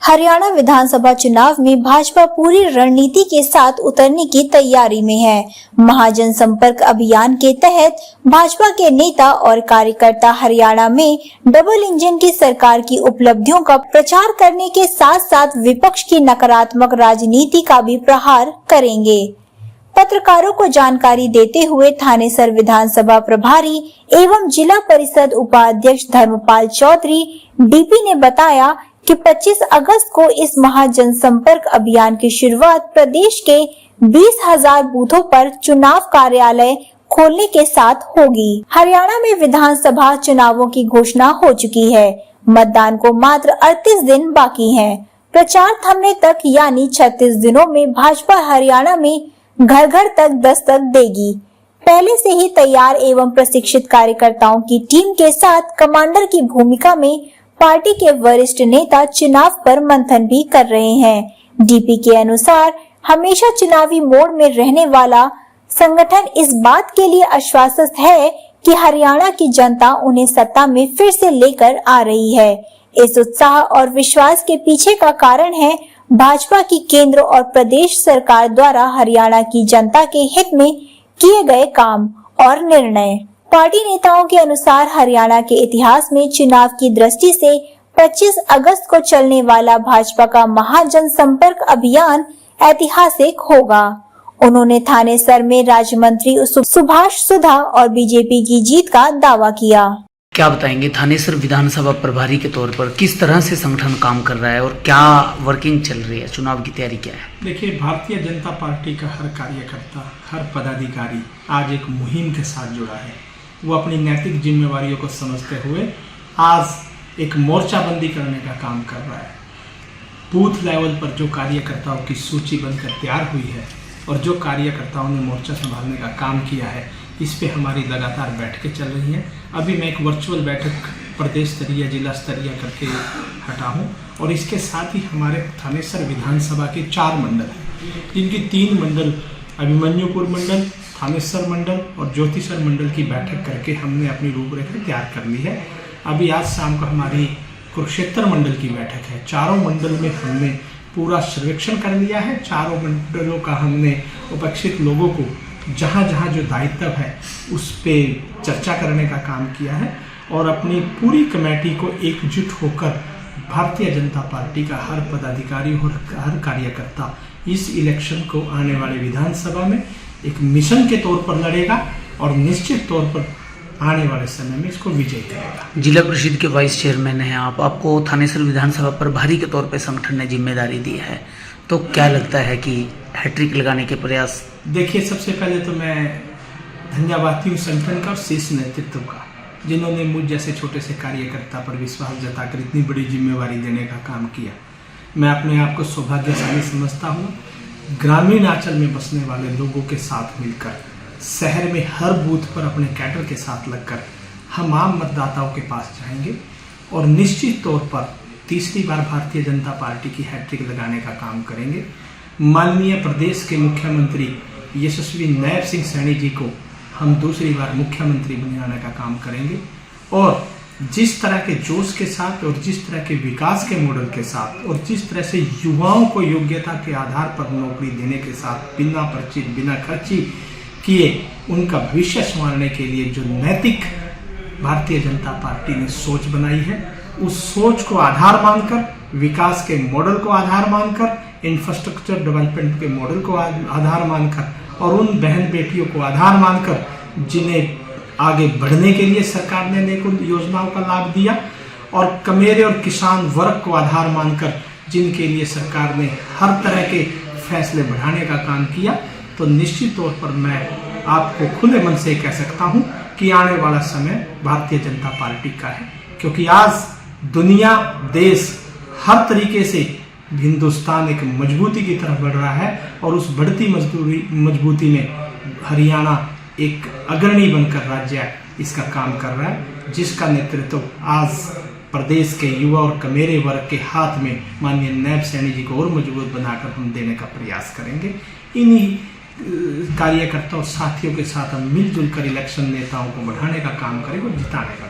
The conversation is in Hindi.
हरियाणा विधानसभा चुनाव में भाजपा पूरी रणनीति के साथ उतरने की तैयारी में है। महाजन संपर्क अभियान के तहत भाजपा के नेता और कार्यकर्ता हरियाणा में डबल इंजन की सरकार की उपलब्धियों का प्रचार करने के साथ साथ विपक्ष की नकारात्मक राजनीति का भी प्रहार करेंगे। पत्रकारों को जानकारी देते हुए थानेसर विधानसभा प्रभारी एवं जिला परिषद उपाध्यक्ष धर्मपाल चौधरी डीपी ने बताया कि 25 अगस्त को इस महाजनसंपर्क अभियान की शुरुआत प्रदेश के 20,000 बूथों पर चुनाव कार्यालय खोलने के साथ होगी। हरियाणा में विधानसभा चुनावों की घोषणा हो चुकी है। मतदान को मात्र 38 दिन बाकी हैं। प्रचार थमने तक यानी 36 दिनों में भाजपा हरियाणा में घर घर तक दस्तक देगी। पहले से ही तैयार एवं प्रशिक्षित कार्यकर्ताओं की टीम के साथ कमांडर की भूमिका में पार्टी के वरिष्ठ नेता चुनाव पर मंथन भी कर रहे हैं। डीपी के अनुसार हमेशा चुनावी मोड में रहने वाला संगठन इस बात के लिए आश्वस्त है कि हरियाणा की जनता उन्हें सत्ता में फिर से लेकर आ रही है। इस उत्साह और विश्वास के पीछे का कारण है भाजपा की केंद्र और प्रदेश सरकार द्वारा हरियाणा की जनता के हित में किए गए काम और निर्णय। पार्टी नेताओं के अनुसार हरियाणा के इतिहास में चुनाव की दृष्टि से 25 अगस्त को चलने वाला भाजपा का महाजनसंपर्क अभियान ऐतिहासिक होगा। उन्होंने थानेसर में राज्य मंत्री सुभाष सुधा और बीजेपी की जीत का दावा किया। क्या बताएंगे थानेसर विधानसभा प्रभारी के तौर पर किस तरह से संगठन काम कर रहा है और क्या वर्किंग चल रही है, चुनाव की तैयारी क्या है? देखिए, भारतीय जनता पार्टी का हर कार्यकर्ता, हर पदाधिकारी आज एक मुहिम के साथ जुड़ा है। वो अपनी नैतिक जिम्मेवारियों को समझते हुए आज एक मोर्चाबंदी करने का काम कर रहा है। बूथ लेवल पर जो कार्यकर्ताओं की सूची बनकर तैयार हुई है और जो कार्यकर्ताओं ने मोर्चा संभालने का काम किया है, इस पे हमारी लगातार बैठकें चल रही हैं। अभी मैं एक वर्चुअल बैठक प्रदेश स्तरीय, जिला स्तरीय करके हटा हूँ और इसके साथ ही हमारे थानेसर विधानसभा के 4 मंडल हैं, जिनकी 3 मंडल अभिमन्युपुर मंडल, थानेसर मंडल और ज्योतिसर मंडल की बैठक करके हमने अपनी रूपरेखा तैयार कर ली है। अभी आज शाम को हमारी कुरुक्षेत्र मंडल की बैठक है। चारों मंडल में हमने पूरा सर्वेक्षण कर लिया है। चारों मंडलों का हमने उपेक्षित लोगों को जहाँ जहाँ जो दायित्व है उस पर चर्चा करने का काम किया है और अपनी पूरी कमेटी को एकजुट होकर भारतीय जनता पार्टी का हर पदाधिकारी और हर कार्यकर्ता इस इलेक्शन को आने वाले विधानसभा में एक मिशन के तौर पर लड़ेगा और निश्चित तौर पर आने वाले समय में इसको विजय करेगा। जिला परिषद के वाइस चेयरमैन हैं आप, आपको थानेसर विधानसभा प्रभारी के तौर पर संगठन ने जिम्मेदारी दी है, तो क्या लगता है कि हैट्रिक लगाने के प्रयास? देखिए, सबसे पहले तो मैं धन्यवादी हूँ संगठन का और शीर्ष नेतृत्व का, जिन्होंने मुझ जैसे छोटे से कार्यकर्ता पर विश्वास जताकर इतनी बड़ी जिम्मेवारी देने का काम किया। मैं अपने आप को सौभाग्यशाली समझता हूँ। ग्रामीण आंचल में बसने वाले लोगों के साथ मिलकर शहर में हर बूथ पर अपने कैडर के साथ लगकर हम आम मतदाताओं के पास जाएंगे और निश्चित तौर पर तीसरी बार भारतीय जनता पार्टी की हैट्रिक लगाने का काम करेंगे। माननीय प्रदेश के मुख्यमंत्री यशस्वी नायब सिंह सैनी जी को हम दूसरी बार मुख्यमंत्री बनाने का काम करेंगे और जिस तरह के जोश के साथ और जिस तरह के विकास के मॉडल के साथ और जिस तरह से युवाओं को योग्यता के आधार पर नौकरी देने के साथ बिना पर्ची बिना खर्ची किए उनका भविष्य संवारने के लिए जो नैतिक भारतीय जनता पार्टी ने सोच बनाई है, उस सोच को आधार मानकर, विकास के मॉडल को आधार मानकर, इंफ्रास्ट्रक्चर डेवलपमेंट के मॉडल को आधार मानकर और उन बहन बेटियों को आधार मानकर जिन्हें आगे बढ़ने के लिए सरकार ने अनेकों योजनाओं का लाभ दिया और कमेरे और किसान वर्ग को आधार मानकर जिनके लिए सरकार ने हर तरह के फैसले बढ़ाने का काम किया, तो निश्चित तौर पर मैं आपको खुले मन से कह सकता हूं कि आने वाला समय भारतीय जनता पार्टी का है, क्योंकि आज दुनिया, देश हर तरीके से हिंदुस्तान एक मजबूती की तरफ बढ़ रहा है और उस बढ़ती मजबूती में हरियाणा एक अग्रणी बनकर राज्य इसका काम कर रहा है, जिसका नेतृत्व आज प्रदेश के युवा और कमेरे वर्ग के हाथ में माननीय नायब सैनी जी को और मजबूत बनाकर हम देने का प्रयास करेंगे। इन्हीं कार्यकर्ताओं साथियों के साथ हम मिलजुल कर इलेक्शन नेताओं को बढ़ाने का काम करेंगे और जिताने का